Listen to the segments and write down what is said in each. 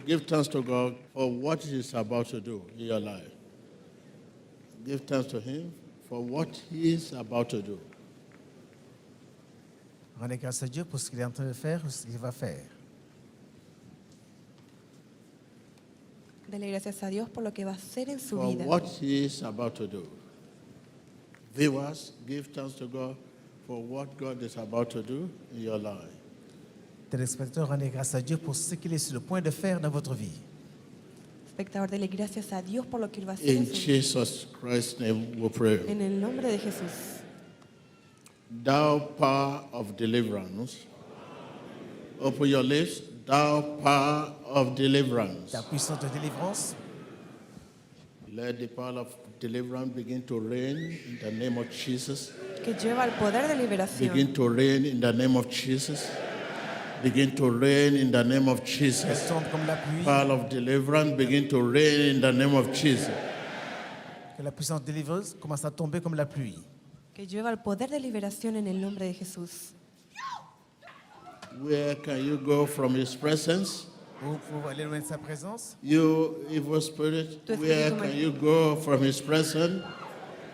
Give thanks to God for what He is about to do in your life. Give thanks to Him for what He is about to do. Rendez grâce à Dieu pour ce qu'il est en train de faire ou ce qu'il va faire. Dele gracias a Dios por lo que va a hacer en su For vida. what He is about to do. Viewers, give thanks to God for what God is about to do in your life. Téléspectateurs, rendez grâce à Dieu pour ce qu'il est sur le point de faire dans votre vie. Espectador, dele gracias a Dios por lo que Él va a hacer In en su vida. Jesus Christ's name we pray. En el nombre de Jesús. Thou power of deliverance. Open your lips. Thou power of deliverance. Ta puissance de délivrance, Let the power of deliverance begin to reign in the name of Jesus. Que lleva el poder de liberación. Begin to reign in the name of Jesus. Begin to reign in the name of elle Jesus. tombe comme la pluie. Power of deliverance begin to reign in the name of Jesus. Que la puissance délivrance commence à tomber comme la pluie. Que lleva el poder de liberación en el nombre de Jesús. Where can you go from His presence? Où pour aller loin de sa présence, You evil spirit, Tu where espíritu can you go from His presence?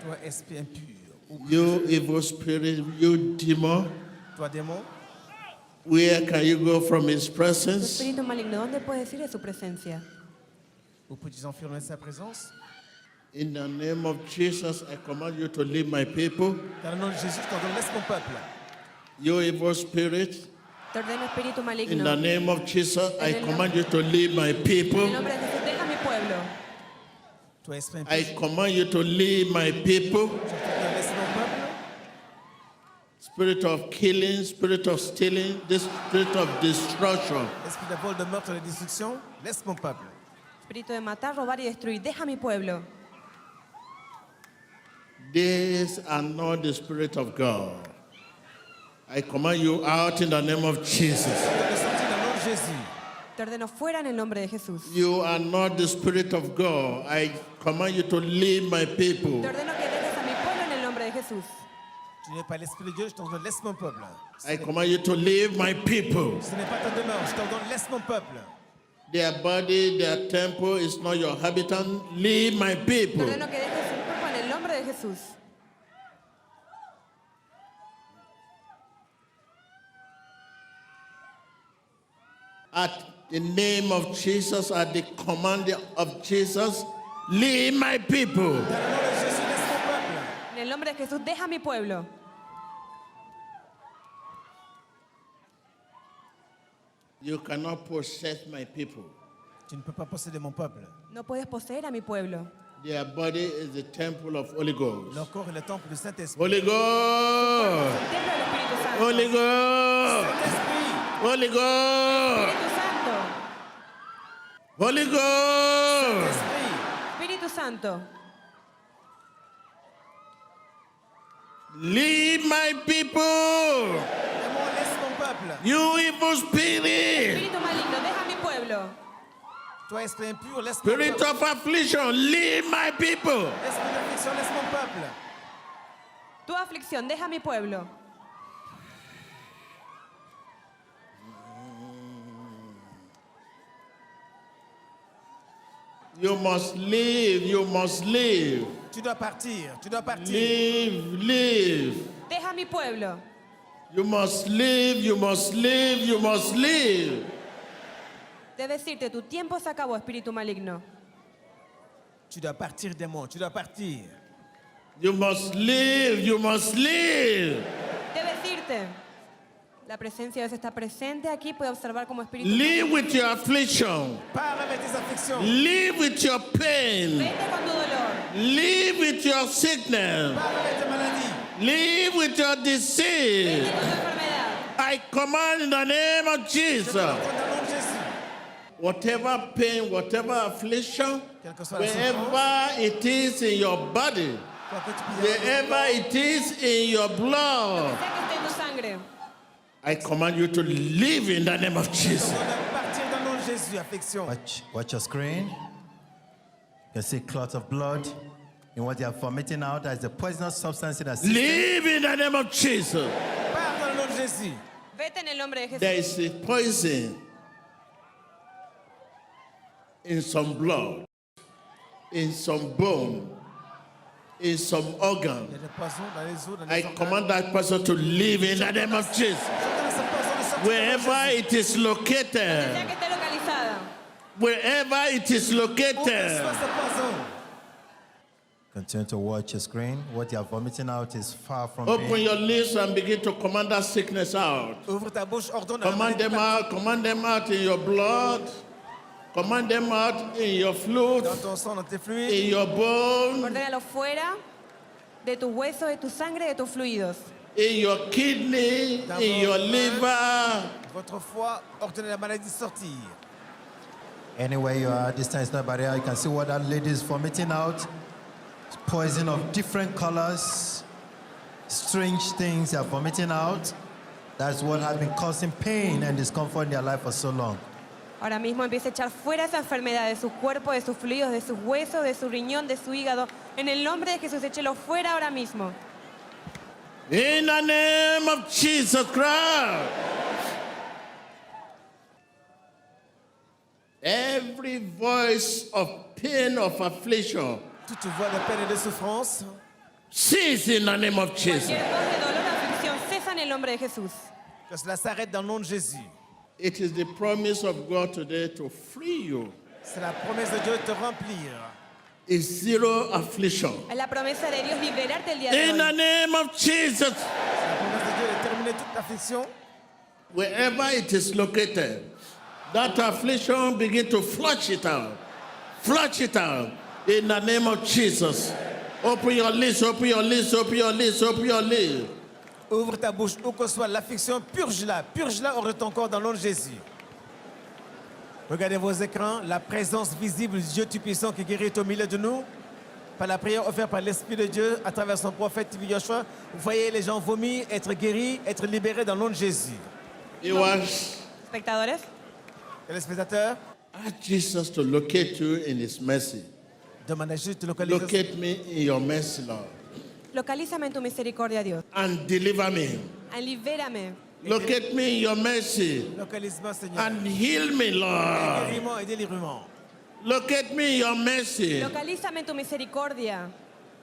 toi esprit impur, ou You evil spirit, you demon, toi démon, where can you go from His Tu presence? espíritu maligno, ¿dónde puedes ir de su presencia? où peux-tu enfuir loin de sa présence? In the name of Jesus, I command you to leave my people. Dans le nom de Jésus, je t'ordonne, laisse mon peuple. You evil spirit, Te ordeno espíritu in maligno. the name of Jesus, I command you to leave my En people. el nombre de Jesús, deja mi pueblo. Toi esprit impur, I command you to leave my people. je t'ordonne, laisse mon peuple. Spirit of killing, spirit of stealing, this spirit of destruction. Esprit de vol, de meurtre, de destruction, laisse mon peuple. Espíritu de matar, robar y destruir, deja mi pueblo. These are not the Spirit of God. I command you out in the name of Jesus. Je t'ordonne de sortir dans le nom de Jésus. Te ordeno fuera en el nombre de Jesús. You are not the Spirit of God. I command you to leave my people. Te ordeno que dejes a mi pueblo en el nombre de Jesús. Tu n'es pas l'esprit de Dieu, je t'ordonne, laisse mon peuple. I command you to leave my people. Ce n'est pas ta demeure, je t'ordonne, laisse mon peuple. Their body, their temple is not your habitant. Leave my Te people. ordeno que dejes su cuerpo en el nombre de Jesús. At the name of Jesus, at the command of Jesus, leave my people. Dans le nom de Jésus, laisse mon peuple. En el nombre de Jesús, deja mi pueblo. You cannot possess my people. Tu ne peux pas posséder mon peuple. No puedes poseer a mi pueblo. Their body is the temple of Holy Ghost. Leur corps est le temple du Saint-Esprit. Holy Ghost! El templo del Espíritu Santo. Holy Ghost! Saint-Esprit, Holy Ghost! Espíritu Santo. Holy Ghost! Esprit, Espíritu Santo. Leave my people! démon, laisse mon peuple. You evil spirit! Espíritu maligno, deja mi pueblo. Toi, esprit impur, laisse mon Spirit peuple. of affliction, leave my people! Esprit d'affliction, laisse mon peuple. Tu aflicción, deja mi pueblo. You must leave, you must leave. Tu dois partir, tu dois partir. Leave, leave. Deja mi pueblo. You must leave, you must leave, you must leave. Debes irte, tu tiempo se acabó, espíritu maligno. Tu dois partir, démon, tu dois partir. You must leave, you must leave. Debes irte. La presencia de Dios está presente aquí, puede observar como espíritu. Live with your affliction. Parle avec tes afflictions. Live with your pain. Vete con tu dolor. Live with your sickness. Parle avec tes maladies. Live with your disease. Vete con tu enfermedad. I command in the name of Je te Jesus. demande dans le nom de Jésus. Whatever pain, whatever affliction, Quelle que soit la souffrance, wherever it is in your body, quoi que tu puisses wherever it is in your blood, Sea que esté en tu sangre. I command you to live in the name of Jesus. on doit partir dans le nom de Jésus, affliction. Watch your screen. You can see clots of blood. And what they are vomiting out as the poisonous substance in the system. Live in the name of Jesus. Pars dans le nom de Jésus. Vete en el nombre de Jesús. There is a poison in some blood, in some bone, in some organ. Il y a des poisons dans les os, dans I les organes. command that person to leave in the name of Jesus. J'ordonne à ce poison de sortir dans Wherever Jésus. it is Sea located, que esté localizada. wherever it is Où que located, soit ce poison. Continue to watch your screen. What you are vomiting out is far from open pain. your lips and begin to command that sickness out. Ouvre ta bouche, ordonne à la Command maladie them out, command them out in your blood, command them out in your fluid, dans ton sang, dans tes fluides. in your bone, Ordénalo fuera de tus huesos, de tu sangre, de tus fluidos. in your kidney, in your liver. Votre foie, ordonnez la maladie sortir. Anywhere you are, this time is not barrier. You can see what that lady is vomiting out. It's poison of different colors, strange things they are vomiting out. That's what has been causing pain and discomfort in their life for so long. Ahora mismo empieza a echar fuera esa enfermedad de su cuerpo, de sus fluidos, de sus huesos, de su riñón, de su hígado. En el nombre de Jesús, échelo fuera ahora mismo. In the name of Jesus Christ. Every voice of pain, of affliction, Toute voix de peine et de souffrance, cease in the name of Jesus. Cualquier voz de dolor o aflicción cesa en el nombre de Jesús. que cela s'arrête dans le nom de Jésus. It is the promise of God today to free you. C'est la promesse de Dieu de te remplir. Is zero affliction. Es la promesa de Dios liberarte el día de In the hoy. name of Jesus, C'est la promesse de Dieu de terminer toute affliction. wherever it is located, that affliction begin to flush it out. Flush it out. In the name of Jesus. Open your lips, open your lips, open your lips, open your lips. Ouvre ta bouche, où que soit l'affliction, purge-la hors de ton corps dans le nom de Jésus. Regardez vos écrans, la présence visible du Dieu Tout-Puissant qui guérit au milieu de nous. Par la prière offerte par l'Esprit de Dieu à travers son prophète Yoshua, vous voyez les gens vomir, être guéris, être libérés dans le nom de Jésus. Viewers, Espectadores, Téléspectateurs, ask Jesus to locate you in his mercy. demande à Jésus de te localiser. Locate me in your mercy, Lord, localízame en tu misericordia, Dios. and deliver me. Libérame. Locate me in your mercy Localise-moi, Seigneur. and heal me, Lord. Guériment et délivrement. Locate me in your mercy Localízame en tu misericordia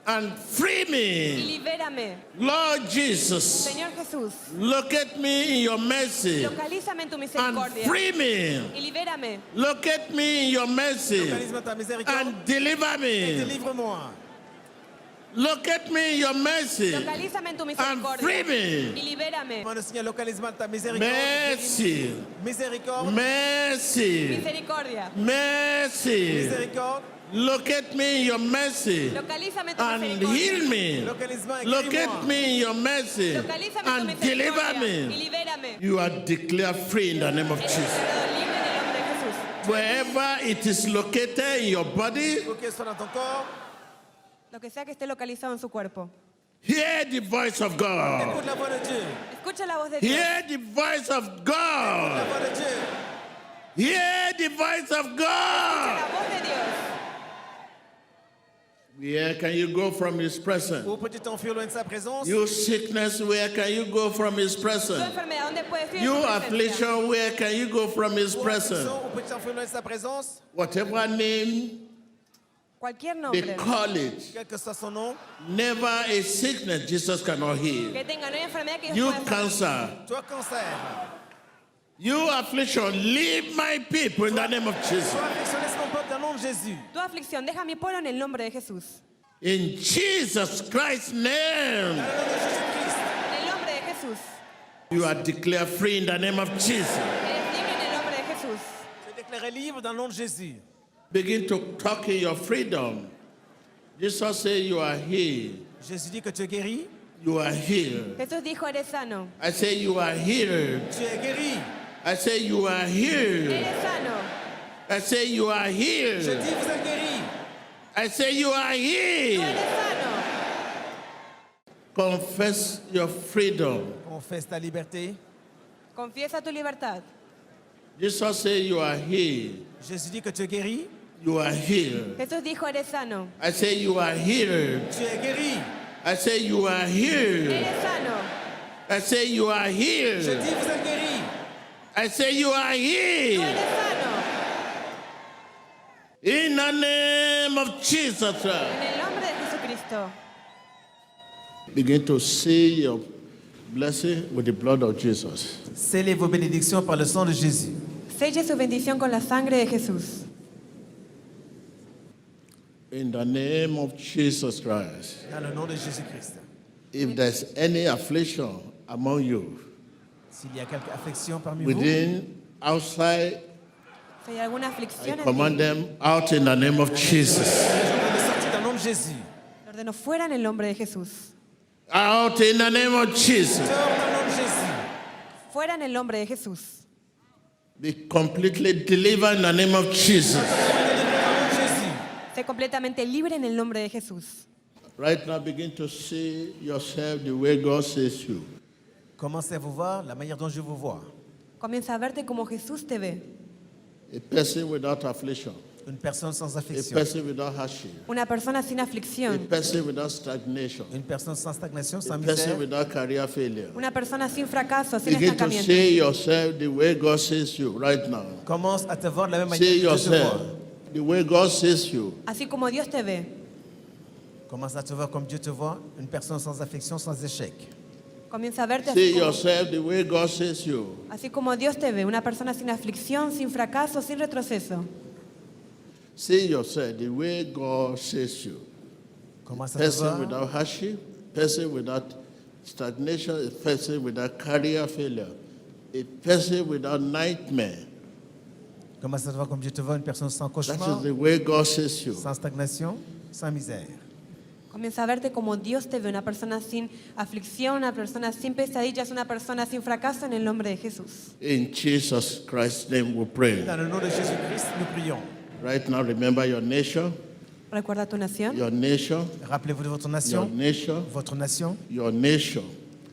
and free y me, libérame. Lord Jesus. Señor Jesús, Locate me in your mercy localízame en tu and misericordia free me. y libérame. Locate me in your mercy Localise-moi ta miséricorde and deliver et me. délivre-moi. Locate me in your mercy Localízame en tu and misericordia free me. y libérame. Demande au Seigneur, localise-moi ta miséricorde. Mercy, Miséricorde. mercy, Misericordia. mercy. Miséricorde. Locate me in your mercy Localízame en tu and misericordia. heal me. Localise-moi et Locate guéris-moi. me in your mercy Localízame en tu and deliver misericordia y me. libérame. You are declared free in the name of Eres Jesus. declarado libre en el nombre de Jesús. Wherever it is located in your body, Où qu'elle soit dans ton corps, Lo que sea que esté localizado en su cuerpo. hear the voice of God. écoute la voix de Dieu. Escucha la voz de Dios. Hear the voice of La God. voix de Dieu. Hear the voice of La God. voz de Dios. Where can you go from His presence? Où peux-tu t'enfuir loin de sa présence? You sickness, where can you go from His Tu presence? enfermedad, ¿dónde puedes ir? en You su presencia? affliction, where can you go from His Où presence? affliction, où peux-tu t'enfuir loin de sa présence? Whatever name Cualquier they nombre call it, Quel que soit son nom, never a sickness Jesus cannot heal. que tenga, no hay enfermedad que Dios You pueda sanar. cancer, toi cancer, you affliction, leave my people in the name of Jesus. toi affliction, laisse mon peuple dans le nom de Jésus. Tu aflicción, deja a mi pueblo en el nombre de Jesús. In Jesus Christ's name, Dans le nom de Jésus-Christ, En el nombre de Jesús. you are declared free in the name of Jesus. Eres libre en el nombre de Jesús. tu es déclaré libre dans le nom de Jésus. Begin to talk in your freedom. Jesus said, you are healed. Jésus dit que tu es guéri, You are healed. Jesús dijo, eres sano. I say you are healed. tu es guéri. I say you are healed. Eres sano. I say you are Je healed. dis, vous êtes guéri. I say you are Tú healed. eres sano. Confess your freedom. Confesse ta liberté. Confiesa tu libertad. Jesus said you are healed. Jésus dit que tu es guéri. You are healed. Jesús dijo, eres sano. I say you are healed. Tu es guéri. I say you are healed. Eres sano. I say you are Je healed. dis, vous êtes guéri. I say you are Tú healed. eres sano. In the name of Jesus Christ. En el nombre de Jesucristo. Begin to seal your blessing with the blood of Jesus. Scellez vos bénédictions par le sang de Jésus. Selle su bendición con la sangre de Jesús. In the name of Jesus Christ. Dans le nom de Jésus-Christ. If there's any affliction among you, S'il y a quelque affection parmi within, outside, Si hay alguna I aflicción en command ti, them out in the name of Jesus. vous, je ordonne de sortir dans le nom de Jésus. lo ordeno fuera en el nombre de Jesús. Out in the name of Jesus. Sors dans le nom de Jésus. Fuera en el nombre de Jesús. Be completely delivered in the name of Jesus. Dans le nom de Jésus. Sé completamente libre en el nombre de Jesús. Right now, begin to see yourself the way God sees you. Commencez à vous voir la manière dont je vous vois. Comienza a verte como Jesús te ve. A person without affliction, Une personne sans a affection. person without hardship, Una persona sin a aflicción. person without stagnation, Une personne sans stagnation, a sans person misère. without career failure. Una persona sin fracaso, sin Begin to estancamiento. see yourself the way God sees you right now. Commence à te voir de la même manière See que Dieu te yourself voit. the way God sees you. Así como Dios te ve. Commence à te voir comme Dieu te voit. Une personne sans affection, sans échec. Comienza a verte See así como, yourself the way God sees you. así como Dios te ve. Una persona sin aflicción, sin fracaso, sin retroceso. See yourself the way God sees you. Commence à te Person voir. without hardship, person without stagnation, a person without career failure, a person without nightmare. Commence à te voir comme Dieu te voit. Une personne sans That cauchemar, is the way God sees you. sans stagnation, sans misère. Comienza a verte como Dios te ve. Una persona sin aflicción, una persona sin pesadillas, una persona sin fracaso en el nombre de Jesús. In Jesus Christ's name we pray. Dans le nom de Jésus-Christ, nous prions. Right now, remember your nation, Recuerda tu nación. your nation, Rappelez-vous de votre your nation, nation, votre nation, your nation,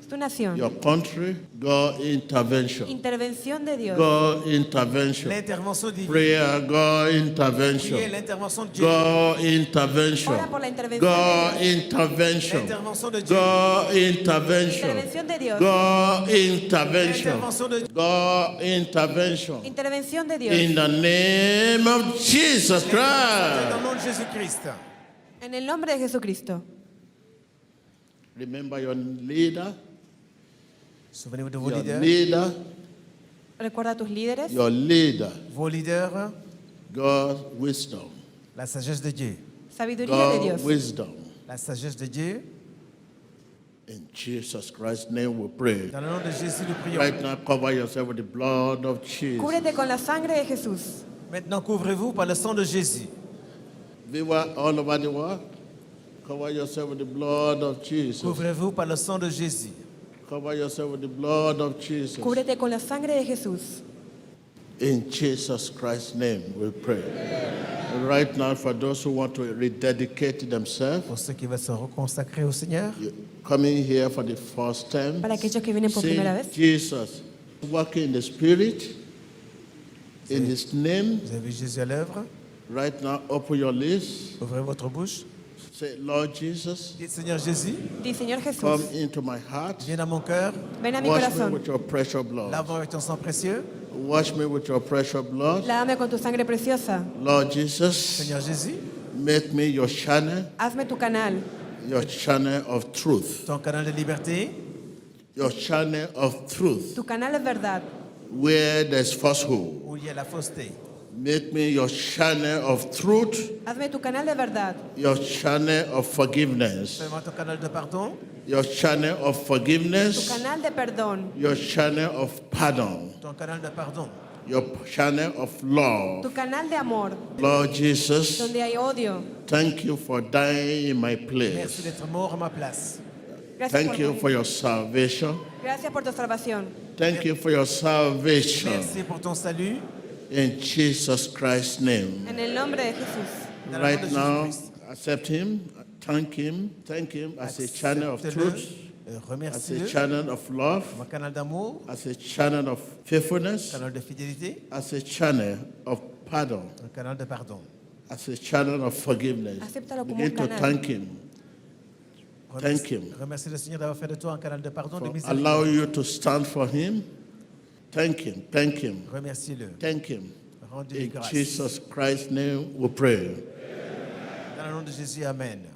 Es tu nación. your country. God intervention. Intervención de Dios. God intervention. l'intervention divine. Prayer, God Priez intervention. l'intervention de Dieu. God intervention. Ora por la intervención God de Dios. intervention. L'intervention de Dieu. God intervention. Intervención de Dios. God intervention. L'intervention de Dieu. God intervention. Intervención de Dios. In the name of Jesus Dans Christ. le nom de Jésus-Christ. En el nombre de Jesucristo. Remember your leader, Souvenez-vous de vos your leaders. leader, Recuerda a tus líderes. your leader. Vos leaders, God's wisdom. la sagesse de Dieu. Sabiduría de God's Dios. wisdom. La sagesse de Dieu. In Jesus Christ's name we pray. Dans le nom de Jésus, nous prions. Right now, cover yourself with the blood of Jesus. Cúbrete con la sangre de Jesús. Maintenant, couvrez-vous par le sang de Jésus. Viewer all over the world, cover yourself with the blood of Jesus. Couvrez-vous par le sang de Jésus. Cover yourself with the blood of Jesus. Cúbrete con la sangre de Jesús. In Jesus Christ's name we pray. And right now, for those who want to rededicate themselves, Pour ceux qui veulent se reconsacrer au Seigneur, you coming here for the first time, Para aquellos que vienen por say, primera vez. Jesus, working in the Spirit, in His name. vous avez vu Jésus à l'œuvre. Right now, open your lips. Ouvrez votre bouche. Say, Lord Jesus, Dites, Seigneur Jésus, Di, Señor come Jesús, into my heart. viens dans mon cœur. ven a mi Wash me corazón. with your precious blood. Lave-moi avec ton sang précieux. Wash me with your precious blood. Lávame con tu sangre preciosa. Lord Jesus, Seigneur Jésus, make me your channel of truth. ton canal de liberté, Your channel of truth. Tu canal es verdad. Where there's falsehood. où il y a la fausseté. Make me your channel of truth. Hazme tu canal de verdad. Your channel of forgiveness. Fais-moi ton canal de pardon, Your channel of Tu forgiveness. canal de perdón. Your channel of pardon. ton canal de pardon. Your channel of love. Tu canal de amor. Lord Jesus, Donde hay odio. thank you for dying in my Merci place. d'être mort à ma place. Gracias Thank you por, for your salvation. gracias por tu salvación. Thank you for your salvation. Merci pour ton salut. In Jesus Christ's name. En el nombre de Jesús. Dans le nom Right de now, Jésus-Christ. accept Him, thank Him as a channel of Accepte-le, truth, as a remercie-le, channel of love, mon canal d'amour, as a channel of faithfulness, canal de fidélité, as a channel of pardon, un canal de pardon. as a channel of forgiveness. Acéptalo como Begin un to canal. thank Him. Thank him. Remercie le Seigneur d'avoir fait de toi un canal de pardon, de For miséricorde. allow you to stand for Him. Thank Him. Thank Him. Remercie-le. Thank Him. Rendez-lui In grâce. Jesus Christ's name we pray. Dans le nom de Jésus, Amen.